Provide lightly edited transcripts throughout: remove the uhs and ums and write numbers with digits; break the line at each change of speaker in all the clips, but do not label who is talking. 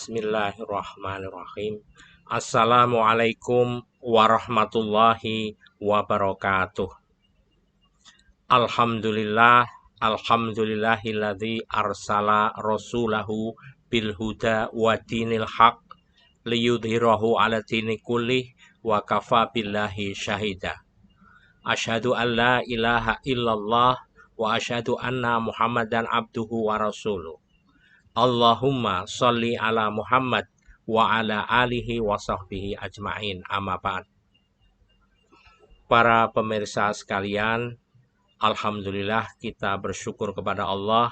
Bismillahirrahmanirrahim. Assalamualaikum warahmatullahi wabarakatuh. Alhamdulillah, alhamdulillahilladzi arsala rasulahu bil huda wa dinil haq liyudhhirahu ala dini kullih wa kafa billahi syahida. Asyhadu an la ilaha illallah wa asyhadu anna Muhammadan abduhu wa rasuluh. Allahumma sholli ala Muhammad wa ala alihi wa sahbihi ajma'in, amma ba'd. Para pemirsa sekalian, alhamdulillah kita bersyukur kepada Allah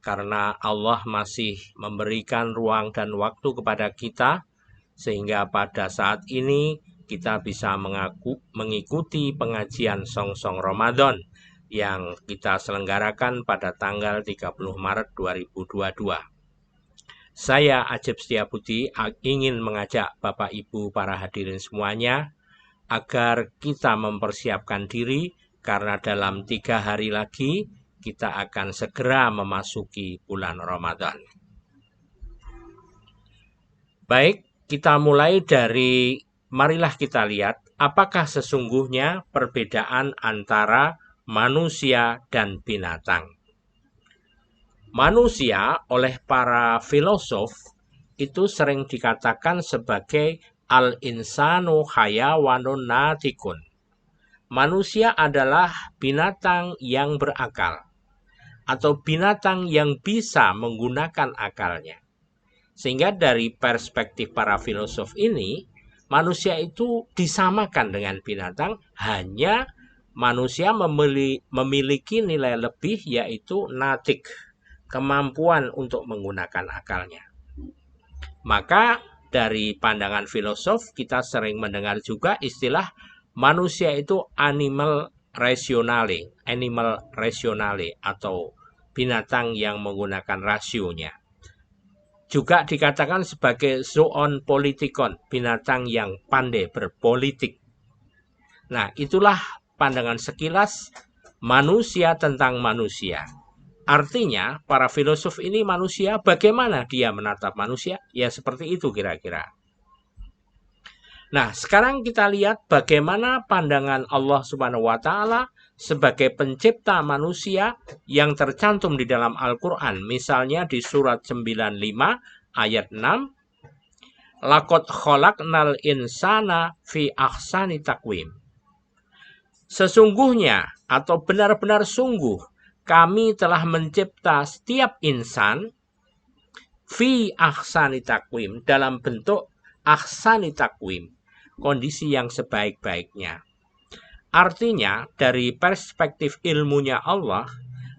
karena Allah masih memberikan ruang dan waktu kepada kita sehingga pada saat ini kita bisa mengikuti pengajian Song-Song Ramadan yang kita selenggarakan pada tanggal 30 Maret 2022. Saya Ajib Setiabudi ingin mengajak Bapak Ibu para hadirin semuanya agar kita mempersiapkan diri karena dalam 3 hari lagi kita akan segera memasuki bulan Ramadan. Baik, kita mulai dari marilah kita lihat apakah sesungguhnya perbedaan antara manusia dan binatang. Manusia oleh para filosof itu sering dikatakan sebagai al-insanu hayawanun natikun. Manusia adalah binatang yang berakal atau binatang yang bisa menggunakan akalnya. Sehingga dari perspektif para filosof ini, manusia itu disamakan dengan binatang, hanya manusia memiliki nilai lebih yaitu natik, kemampuan untuk menggunakan akalnya. Maka dari pandangan filosof kita sering mendengar juga istilah manusia itu animal rationale atau binatang yang menggunakan rasionya. Juga dikatakan sebagai zoon politikon, binatang yang pandai berpolitik. Nah, itulah pandangan sekilas manusia tentang manusia. Artinya, para filosof ini manusia, bagaimana dia menatap manusia? Ya seperti itu kira-kira. Nah, sekarang kita lihat bagaimana pandangan Allah Subhanahu wa Ta'ala sebagai pencipta manusia yang tercantum di dalam Al-Quran. Misalnya di surat 95 ayat 6. Laqad khalaqnal insana fi ahsani taqwim. Sesungguhnya atau benar-benar sungguh kami telah mencipta setiap insan fi ahsani taqwim, dalam bentuk ahsani taqwim, kondisi yang sebaik-baiknya. Artinya dari perspektif ilmunya Allah,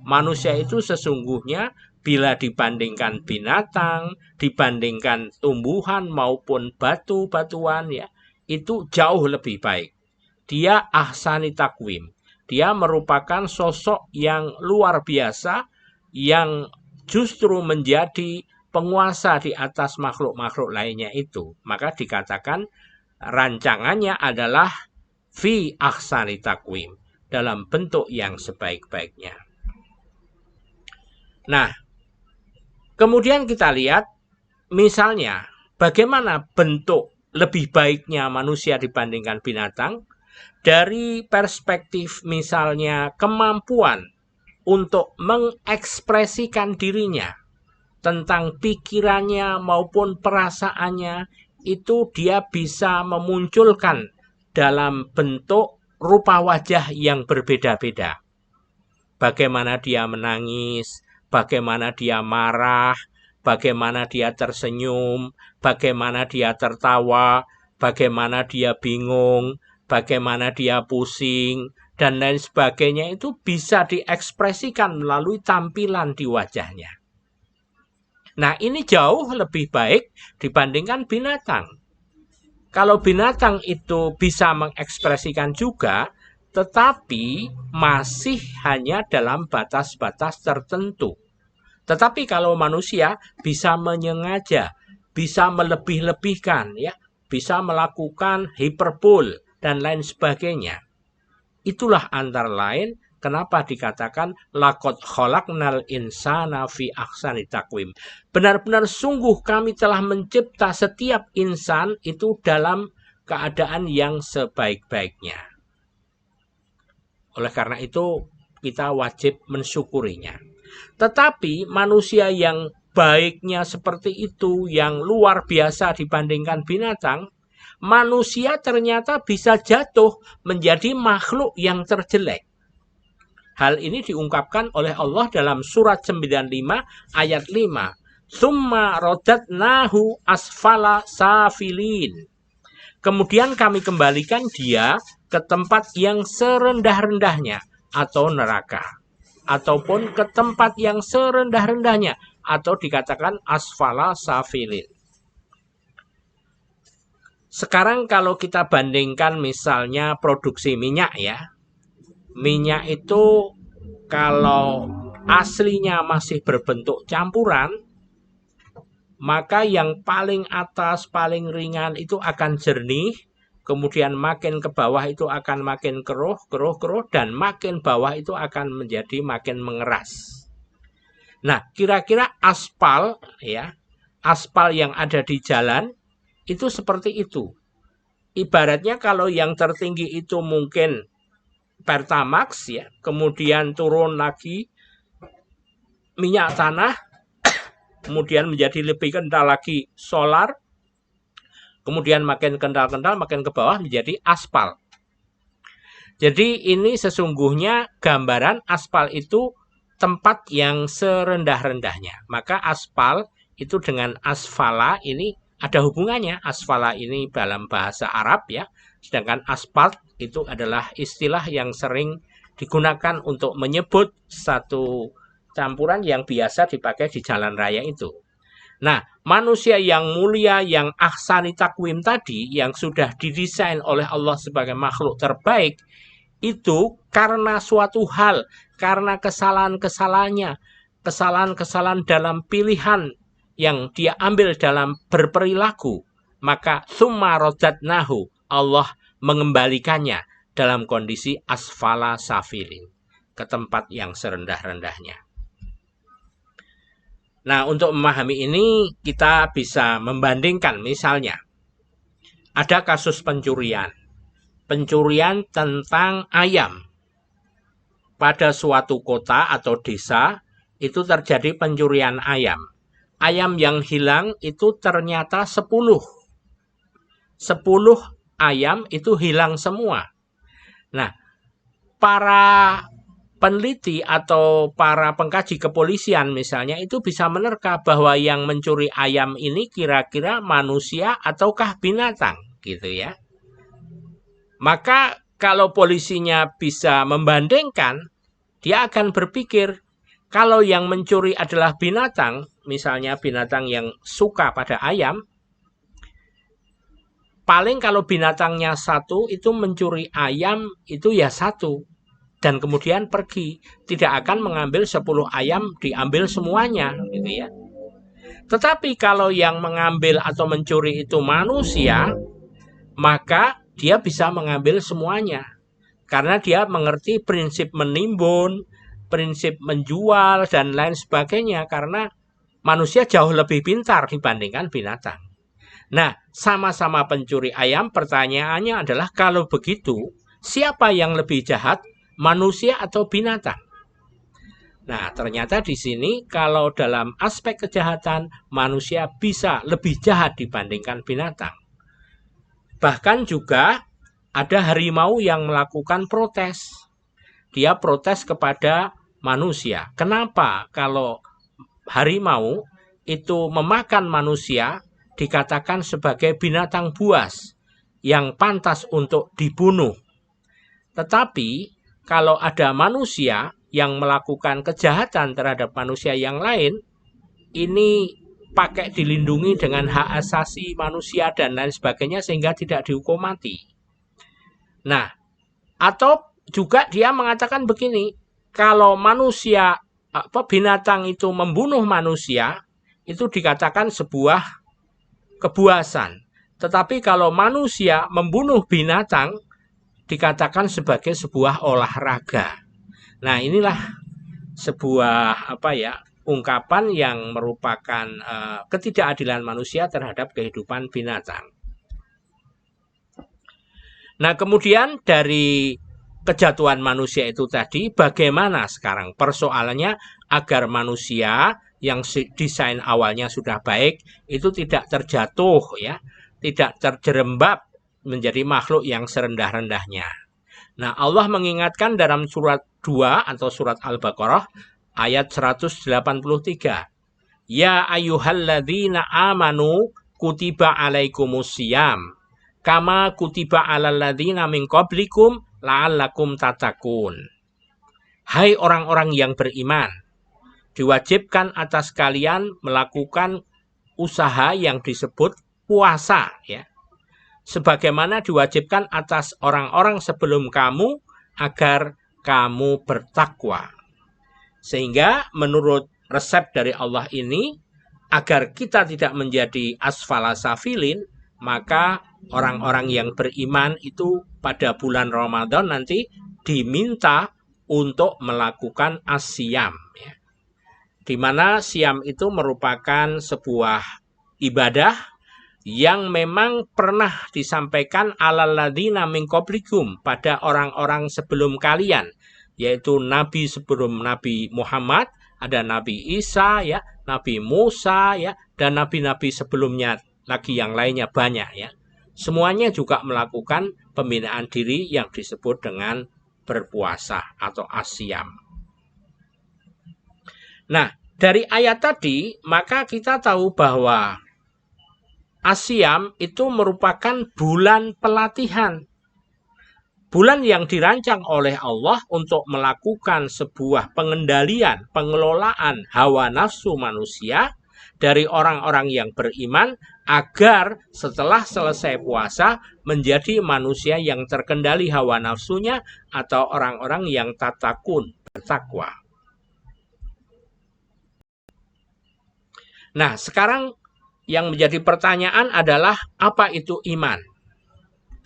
manusia itu sesungguhnya bila dibandingkan binatang, dibandingkan tumbuhan maupun batu-batuan ya, itu jauh lebih baik. Dia ahsani taqwim. Dia merupakan sosok yang luar biasa yang justru menjadi penguasa di atas makhluk-makhluk lainnya itu. Maka dikatakan rancangannya adalah fi ahsani taqwim, dalam bentuk yang sebaik-baiknya. Nah, kemudian kita lihat misalnya bagaimana bentuk lebih baiknya manusia dibandingkan binatang. Dari perspektif misalnya kemampuan untuk mengekspresikan dirinya tentang pikirannya maupun perasaannya, itu dia bisa memunculkan dalam bentuk rupa wajah yang berbeda-beda. Bagaimana dia menangis, bagaimana dia marah, bagaimana dia tersenyum, bagaimana dia tertawa, bagaimana dia bingung, bagaimana dia pusing, dan lain sebagainya, itu bisa diekspresikan melalui tampilan di wajahnya. Nah, ini jauh lebih baik dibandingkan binatang. Kalau binatang itu bisa mengekspresikan juga, tetapi masih hanya dalam batas-batas tertentu. Tetapi kalau manusia bisa menyengaja, bisa melebih-lebihkan, ya, bisa melakukan hiperbol dan lain sebagainya. Itulah antara lain Kenapa dikatakan laqad khalaqnal insana fi ahsani taqwim? Benar-benar sungguh kami telah mencipta setiap insan itu dalam keadaan yang sebaik-baiknya. Oleh karena itu kita wajib mensyukurinya. Tetapi manusia yang baiknya seperti itu, yang luar biasa dibandingkan binatang, manusia ternyata bisa jatuh menjadi makhluk yang terjelek. Hal ini diungkapkan oleh Allah dalam surat 95 ayat 5. Tsumma radatnahu asfala safilin. Kemudian kami kembalikan dia ke tempat yang serendah-rendahnya atau neraka. Ataupun ke tempat yang serendah-rendahnya atau dikatakan asfala safilin. Sekarang kalau kita bandingkan misalnya produksi minyak ya. Minyak itu kalau aslinya masih berbentuk campuran, maka yang paling atas, paling ringan itu akan jernih, kemudian makin ke bawah itu akan makin keruh, dan makin bawah itu akan menjadi makin mengeras. Nah, kira-kira aspal ya, aspal yang ada di jalan itu seperti itu. Ibaratnya kalau yang tertinggi itu mungkin Pertamax ya, kemudian turun lagi minyak tanah, kemudian menjadi lebih kental lagi solar, kemudian makin kental-kental, makin ke bawah menjadi aspal. Jadi ini sesungguhnya gambaran aspal itu tempat yang serendah-rendahnya. Maka aspal itu dengan asfala ini ada hubungannya. Asfala ini dalam bahasa Arab ya, sedangkan asfalt itu adalah istilah yang sering digunakan untuk menyebut satu campuran yang biasa dipakai di jalan raya itu. Nah, manusia yang mulia, yang ahsani takwim tadi, yang sudah didesain oleh Allah sebagai makhluk terbaik, itu karena suatu hal, karena kesalahan-kesalahannya, kesalahan-kesalahan dalam pilihan yang dia ambil dalam berperilaku, maka summa radatnahu, Allah mengembalikannya dalam kondisi asfala safilin, ke tempat yang serendah-rendahnya. Nah, untuk memahami ini kita bisa membandingkan misalnya ada kasus pencurian tentang ayam. Pada suatu kota atau desa itu terjadi pencurian ayam. Ayam yang hilang itu ternyata 10 ayam itu hilang semua. Nah, para peneliti atau para pengkaji kepolisian misalnya itu bisa menerka bahwa yang mencuri ayam ini kira-kira manusia ataukah binatang gitu ya. Maka kalau polisinya bisa membandingkan, dia akan berpikir kalau yang mencuri adalah binatang, misalnya binatang yang suka pada ayam, paling kalau binatangnya satu itu mencuri ayam itu ya satu. Dan kemudian pergi. Tidak akan mengambil 10 ayam diambil semuanya. Gitu ya. Tetapi kalau yang mengambil atau mencuri itu manusia, maka dia bisa mengambil semuanya. Karena dia mengerti prinsip menimbun, prinsip menjual, dan lain sebagainya. Karena manusia jauh lebih pintar dibandingkan binatang. Nah, sama-sama pencuri ayam, pertanyaannya adalah kalau begitu, siapa yang lebih jahat, manusia atau binatang? Nah, ternyata di sini kalau dalam aspek kejahatan, manusia bisa lebih jahat dibandingkan binatang. Bahkan juga ada harimau yang melakukan protes. Dia protes kepada manusia. Kenapa kalau harimau itu memakan manusia, dikatakan sebagai binatang buas yang pantas untuk dibunuh. Tetapi kalau ada manusia yang melakukan kejahatan terhadap manusia yang lain, ini pakai dilindungi dengan hak asasi manusia dan lain sebagainya sehingga tidak dihukum mati. Nah, atau juga dia mengatakan begini, kalau manusia binatang itu membunuh manusia, itu dikatakan sebuah kebuasan. Tetapi kalau manusia membunuh binatang dikatakan sebagai sebuah olahraga. Nah, inilah sebuah ungkapan yang merupakan ketidakadilan manusia terhadap kehidupan binatang. Nah, kemudian dari kejatuhan manusia itu tadi, bagaimana sekarang persoalannya agar manusia yang desain awalnya sudah baik itu tidak terjatuh, ya, tidak terjerembab menjadi makhluk yang serendah-rendahnya. Nah, Allah mengingatkan dalam surat 2 atau surat Al-Baqarah ayat 183. Ya ayyuhalladzina amanu kutiba alaikumusiyam kama kutiba alal ladzina min qablikum la'allakum tattaqun. Hai orang-orang yang beriman, diwajibkan atas kalian melakukan usaha yang disebut puasa, ya. Sebagaimana diwajibkan atas orang-orang sebelum kamu agar kamu bertakwa. Sehingga menurut resep dari Allah ini, agar kita tidak menjadi asfala safilin, maka orang-orang yang beriman itu pada bulan Ramadan nanti diminta untuk melakukan asyam, ya. Di mana siam itu merupakan sebuah ibadah yang memang pernah disampaikan alal ladzina min qablikum, pada orang-orang sebelum kalian, yaitu nabi sebelum Nabi Muhammad, ada Nabi Isa, ya, Nabi Musa, ya, dan nabi-nabi sebelumnya lagi yang lainnya banyak, ya. Semuanya juga melakukan pembinaan diri yang disebut dengan berpuasa atau asyam. Nah, dari ayat tadi maka kita tahu bahwa asyam itu merupakan bulan pelatihan. Bulan yang dirancang oleh Allah untuk melakukan sebuah pengendalian, pengelolaan hawa nafsu manusia dari orang-orang yang beriman agar setelah selesai puasa menjadi manusia yang terkendali hawa nafsunya atau orang-orang yang tatakun, bertakwa. Nah, sekarang yang menjadi pertanyaan adalah apa itu iman?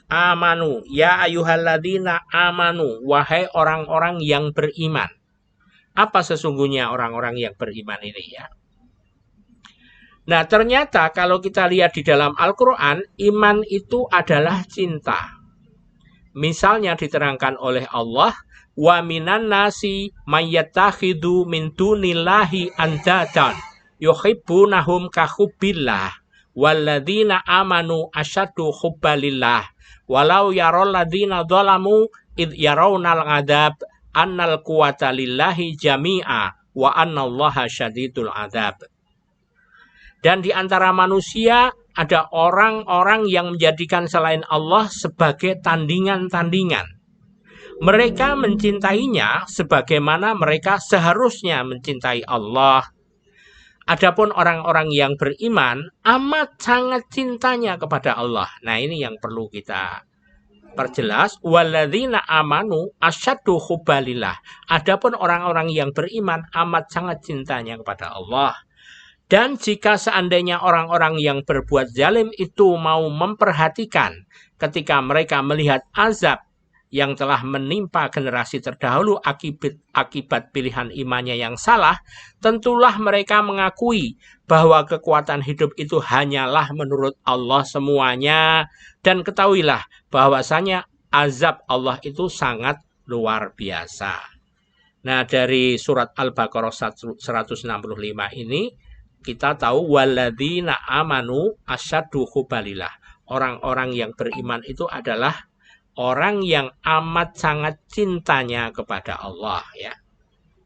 Amanu, ya ayyuhalladzina amanu, wahai orang-orang yang beriman. Apa sesungguhnya orang-orang yang beriman ini, ya? Nah, ternyata kalau kita lihat di dalam Al-Quran, iman itu adalah cinta. Misalnya diterangkan oleh Allah, wa minan nasi mayyattakhidhu min dunillahi andadan yuhibbunahum kahubbillah walladzina amanu asyaddu hubbalillah walau yarol ladzina dzalamu id yarawnal adzab annal quwata lillahi jami'a wa annallaha syadidul adzab. Dan di antara manusia ada orang-orang yang menjadikan selain Allah sebagai tandingan-tandingan. Mereka mencintainya sebagaimana mereka seharusnya mencintai Allah. Adapun orang-orang yang beriman amat sangat cintanya kepada Allah. Nah, ini yang perlu kita perjelas. Walladzina amanu asyaddu hubbalillah. Adapun orang-orang yang beriman amat sangat cintanya kepada Allah. Dan jika seandainya orang-orang yang berbuat zalim itu mau memperhatikan ketika mereka melihat azab yang telah menimpa generasi terdahulu akibat pilihan imannya yang salah, tentulah mereka mengakui bahwa kekuatan hidup itu hanyalah menurut Allah semuanya. Dan ketahuilah bahwasanya azab Allah itu sangat luar biasa. Nah, dari surat Al-Baqarah 165 ini kita tahu walladzina amanu asyaddu hubbalillah. Orang-orang yang beriman itu adalah orang yang amat sangat cintanya kepada Allah, ya.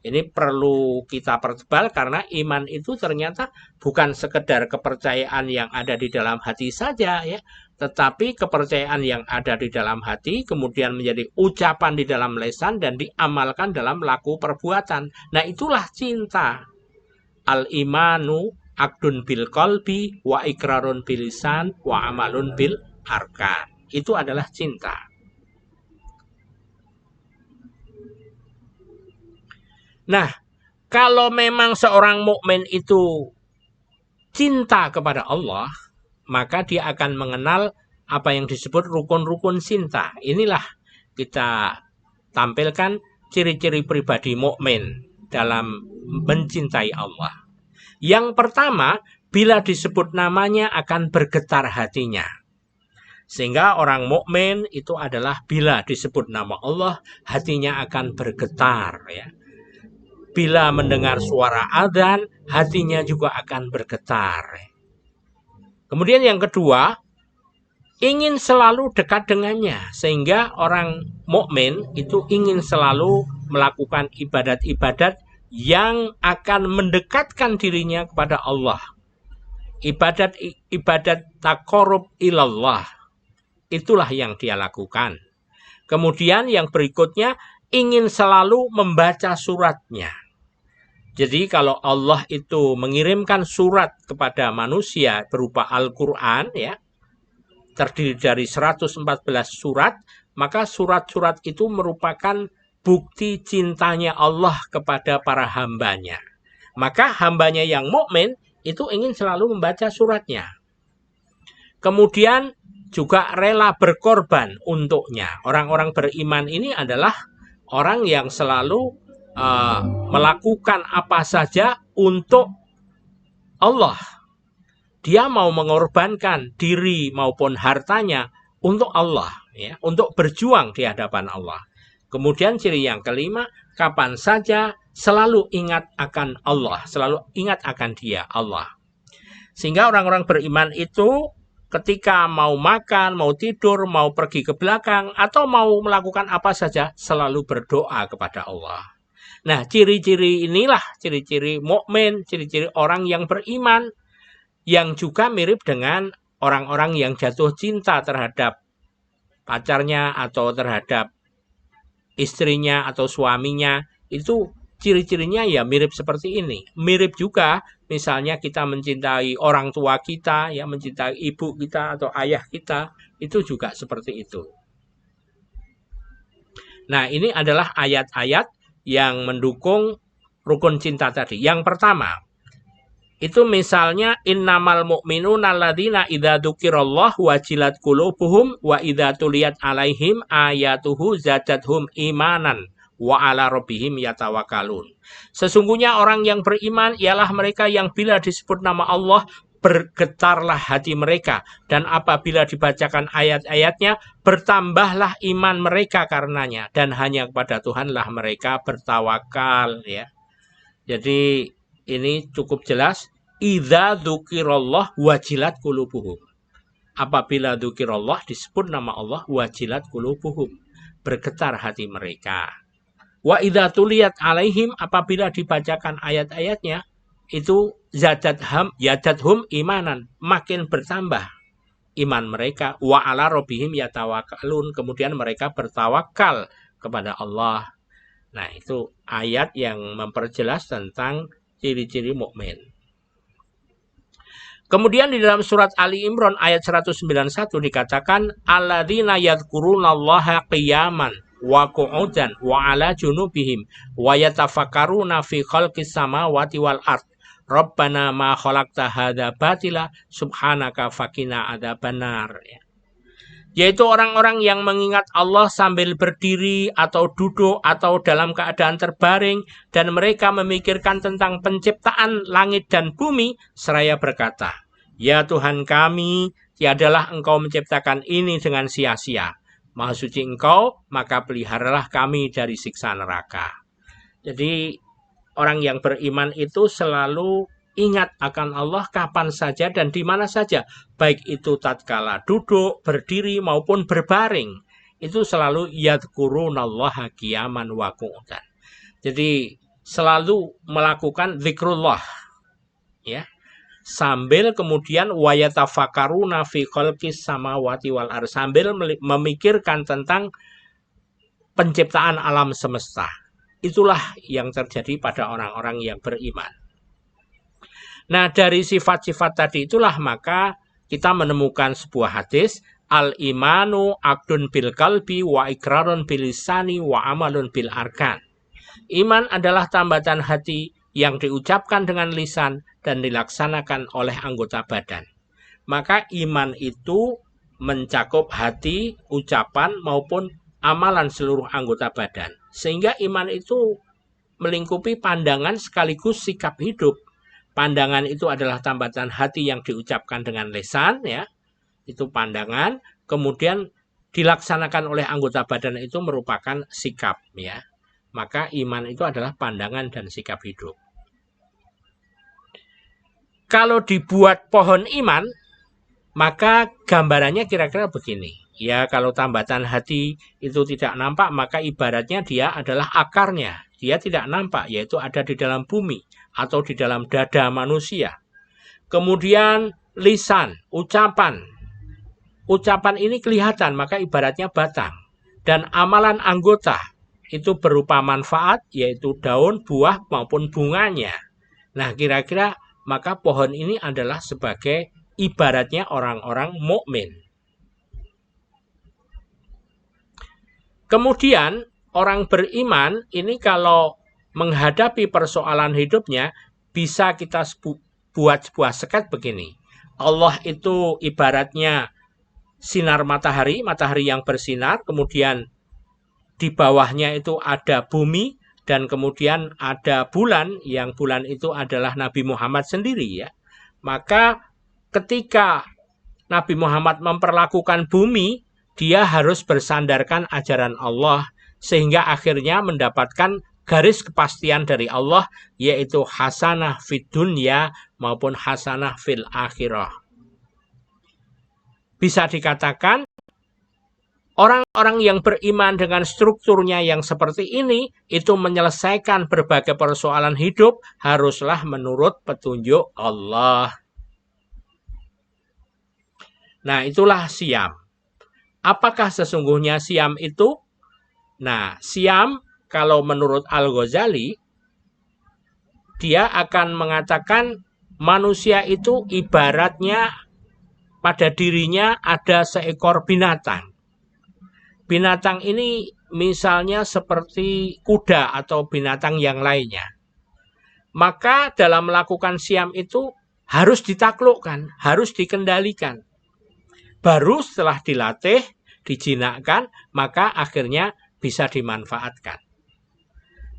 Ini perlu kita pertebal karena iman itu ternyata bukan sekedar kepercayaan yang ada di dalam hati saja, ya, tetapi kepercayaan yang ada di dalam hati kemudian menjadi ucapan di dalam lisan dan diamalkan dalam laku perbuatan. Nah, itulah cinta. Al-imanu akdun bil qalbi wa ikrarun bil lisan wa amalun bil arkan. Itu adalah cinta. Nah, kalau memang seorang mukmin itu cinta kepada Allah, maka dia akan mengenal apa yang disebut rukun-rukun cinta. Inilah kita tampilkan ciri-ciri pribadi mukmin dalam mencintai Allah. Yang pertama, bila disebut namanya akan bergetar hatinya. Sehingga orang mukmin itu adalah bila disebut nama Allah, hatinya akan bergetar, ya. Bila mendengar suara adzan, hatinya juga akan bergetar. Kemudian yang kedua, ingin selalu dekat dengannya, sehingga orang mukmin itu ingin selalu melakukan ibadat-ibadat yang akan mendekatkan dirinya kepada Allah. Ibadat taqarrub ilallah, itulah yang dia lakukan. Kemudian yang berikutnya, ingin selalu membaca suratnya. Jadi kalau Allah itu mengirimkan surat kepada manusia berupa Al-Quran, ya, terdiri dari 114 surat, maka surat-surat itu merupakan bukti cintanya Allah kepada para hambanya. Maka hambanya yang mukmin itu ingin selalu membaca suratnya. Kemudian juga rela berkorban untuknya. Orang-orang beriman ini adalah orang yang selalu melakukan apa saja untuk Allah. Dia mau mengorbankan diri maupun hartanya untuk Allah, ya, untuk berjuang di hadapan Allah. Kemudian ciri yang kelima, kapan saja selalu ingat akan Allah, selalu ingat akan Dia, Allah. Sehingga orang-orang beriman itu ketika mau makan, mau tidur, mau pergi ke belakang, atau mau melakukan apa saja, selalu berdoa kepada Allah. Nah, ciri-ciri inilah ciri-ciri mukmin, ciri-ciri orang yang beriman, yang juga mirip dengan orang-orang yang jatuh cinta terhadap pacarnya atau terhadap istrinya atau suaminya. Itu ciri-cirinya ya mirip seperti ini. Mirip juga misalnya kita mencintai orang tua kita, ya, mencintai ibu kita atau ayah kita, itu juga seperti itu. Nah, ini adalah ayat-ayat yang mendukung rukun cinta tadi. Yang pertama, itu misalnya innamal mu'minuna alladzina idza dzukirallah wajilat qulubuhum wa idza tuliyat alaihim ayatuhu zadatuhum imanan wa ala rabbihim yatawakkalun. Sesungguhnya orang yang beriman ialah mereka yang bila disebut nama Allah bergetarlah hati mereka, dan apabila dibacakan ayat-ayatnya bertambahlah iman mereka karenanya, dan hanya kepada Tuhanlah mereka bertawakal, ya. Jadi ini cukup jelas. Idza dzukirallah wajilat qulubuhum. Apabila dzukirallah disebut nama Allah, wajilat qulubuhum, bergetar hati mereka. Wa idza tuliyat alaihim, apabila dibacakan ayat-ayatnya, itu yadathum imanan, makin bertambah iman mereka. Wa ala rabbihim yatawakkalun, kemudian mereka bertawakal kepada Allah. Nah, itu ayat yang memperjelas tentang ciri-ciri mukmin. Kemudian di dalam surat Ali Imran ayat 191 dikatakan alladzina yadhkurunallaha qiyaman wa qu'udan wa ala junubihim wa yatafakkaruna fi khalqis samawati wal ard rabbana ma khalaqta hadza batila subhanaka faqina adzabannar. Yaitu orang-orang yang mengingat Allah sambil berdiri atau duduk atau dalam keadaan terbaring, dan mereka memikirkan tentang penciptaan langit dan bumi seraya berkata, ya Tuhan kami, tiadalah Engkau menciptakan ini dengan sia-sia. Maha suci Engkau, maka peliharalah kami dari siksa neraka. Jadi orang yang beriman itu selalu ingat akan Allah kapan saja dan di mana saja, baik itu tatkala duduk, berdiri maupun berbaring. Itu selalu yadhkurunallaha qiyaman wa qu'udan. Jadi selalu melakukan zikrullah, ya. Sambil kemudian wa yatafakkaruna fi khalqis samawati wal ardh, sambil memikirkan tentang penciptaan alam semesta. Itulah yang terjadi pada orang-orang yang beriman. Nah, dari sifat-sifat tadi itulah maka kita menemukan sebuah hadis, al-imanu aqdun bil qalbi wa iqrarun bil lisani wa amalun bil arkan. Iman adalah tambatan hati yang diucapkan dengan lisan dan dilaksanakan oleh anggota badan. Maka iman itu mencakup hati, ucapan maupun amalan seluruh anggota badan. Sehingga iman itu melingkupi pandangan sekaligus sikap hidup. Pandangan itu adalah tambatan hati yang diucapkan dengan lisan, ya. Itu pandangan, kemudian dilaksanakan oleh anggota badan itu merupakan sikap, ya. Maka iman itu adalah pandangan dan sikap hidup. Kalau dibuat pohon iman, maka gambarannya kira-kira begini. Ya, kalau tambatan hati itu tidak nampak, maka ibaratnya dia adalah akarnya. Dia tidak nampak, yaitu ada di dalam bumi atau di dalam dada manusia. Kemudian lisan, ucapan. Ucapan ini kelihatan, maka ibaratnya batang. Dan amalan anggota itu berupa manfaat, yaitu daun, buah, maupun bunganya. Nah, kira-kira maka pohon ini adalah sebagai ibaratnya orang-orang mukmin. Kemudian orang beriman ini kalau menghadapi persoalan hidupnya bisa kita buat sebuah sket begini. Allah itu ibaratnya sinar matahari, matahari yang bersinar, kemudian di bawahnya itu ada bumi, dan kemudian ada bulan, yang bulan itu adalah Nabi Muhammad sendiri, ya. Maka ketika Nabi Muhammad memperlakukan bumi, dia harus bersandarkan ajaran Allah, sehingga akhirnya mendapatkan garis kepastian dari Allah, yaitu hasanah fid dunya maupun hasanah fil akhirah. Bisa dikatakan orang-orang yang beriman dengan strukturnya yang seperti ini, itu menyelesaikan berbagai persoalan hidup haruslah menurut petunjuk Allah. Nah, itulah Syam. Apakah sesungguhnya Syam itu? Nah, Syam kalau menurut Al-Ghazali, dia akan mengatakan manusia itu ibaratnya pada dirinya ada seekor binatang. Binatang ini misalnya seperti kuda atau binatang yang lainnya. Maka dalam melakukan Syam itu harus ditaklukkan, harus dikendalikan. Baru setelah dilatih, dijinakkan, maka akhirnya bisa dimanfaatkan.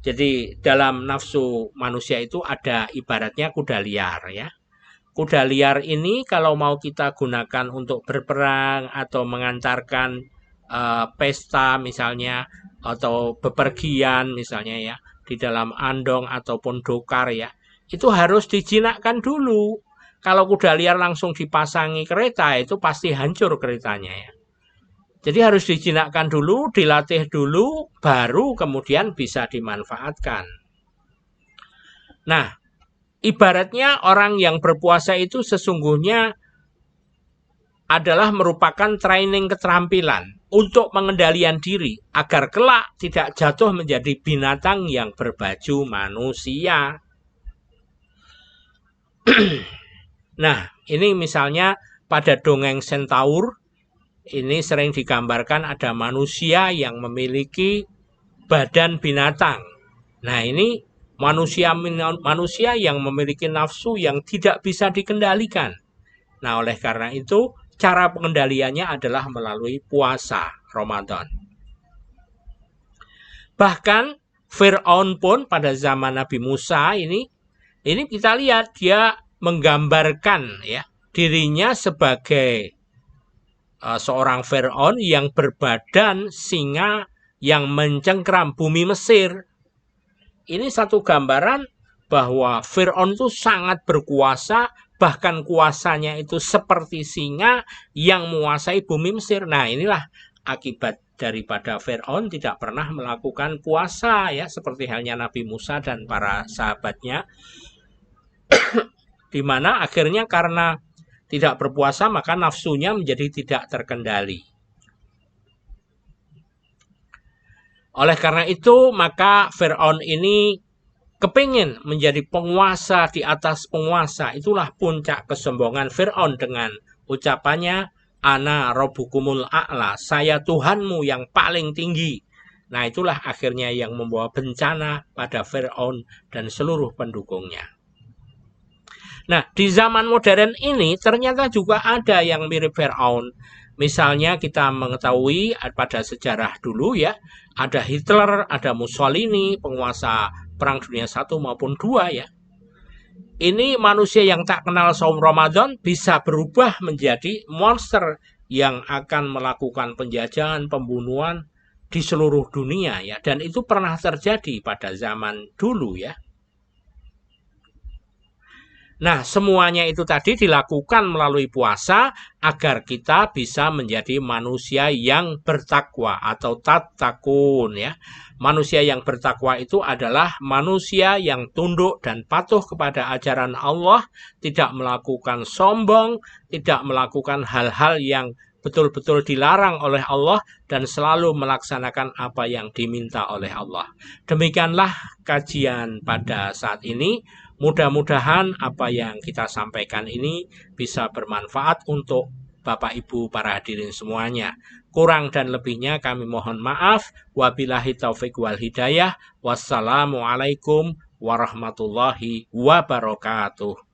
Jadi dalam nafsu manusia itu ada ibaratnya kuda liar, ya. Kuda liar ini kalau mau kita gunakan untuk berperang atau mengantarkan pesta misalnya, atau bepergian misalnya, ya, di dalam andong ataupun dokar, ya, itu harus dijinakkan dulu. Kalau kuda liar langsung dipasangi kereta, itu pasti hancur keretanya, ya. Jadi harus dijinakkan dulu, dilatih dulu, baru kemudian bisa dimanfaatkan. Nah, ibaratnya orang yang berpuasa itu sesungguhnya adalah merupakan training keterampilan untuk pengendalian diri agar kelak tidak jatuh menjadi binatang yang berbaju manusia. Nah, ini misalnya pada dongeng Centaur, ini sering digambarkan ada manusia yang memiliki badan binatang. Nah, ini manusia yang memiliki nafsu yang tidak bisa dikendalikan. Nah, oleh karena itu, cara pengendaliannya adalah melalui puasa Ramadan. Bahkan Fir'aun pun pada zaman Nabi Musa ini kita lihat dia menggambarkan, ya, dirinya sebagai seorang Fir'aun yang berbadan singa yang mencengkram bumi Mesir. Ini satu gambaran bahwa Fir'aun itu sangat berkuasa, bahkan kuasanya itu seperti singa yang menguasai bumi Mesir. Nah, inilah akibat daripada Fir'aun tidak pernah melakukan puasa, ya, seperti halnya Nabi Musa dan para sahabatnya. Di mana akhirnya karena tidak berpuasa maka nafsunya menjadi tidak terkendali. Oleh karena itu maka Fir'aun ini kepingin menjadi penguasa di atas penguasa. Itulah puncak kesombongan Fir'aun dengan ucapannya, Ana Rabbukumul A'la, saya Tuhanmu yang paling tinggi. Nah, itulah akhirnya yang membawa bencana pada Fir'aun dan seluruh pendukungnya. Nah, di zaman modern ini ternyata juga ada yang mirip Fir'aun. Misalnya kita mengetahui pada sejarah dulu ya, ada Hitler, ada Mussolini, penguasa Perang Dunia I maupun II ya. Ini manusia yang tak kenal saum Ramadan bisa berubah menjadi monster yang akan melakukan penjajahan, pembunuhan di seluruh dunia ya. Dan itu pernah terjadi pada zaman dulu ya. Nah, semuanya itu tadi dilakukan melalui puasa agar kita bisa menjadi manusia yang bertakwa atau tattaqun ya. Manusia yang bertakwa itu adalah manusia yang tunduk dan patuh kepada ajaran Allah, tidak melakukan sombong, tidak melakukan hal-hal yang betul-betul dilarang oleh Allah dan selalu melaksanakan apa yang diminta oleh Allah. Demikianlah kajian pada saat ini. Mudah-mudahan apa yang kita sampaikan ini bisa bermanfaat untuk Bapak Ibu para hadirin semuanya. Kurang dan lebihnya kami mohon maaf. Wabillahi taufik wal hidayah. Wassalamualaikum warahmatullahi wabarakatuh.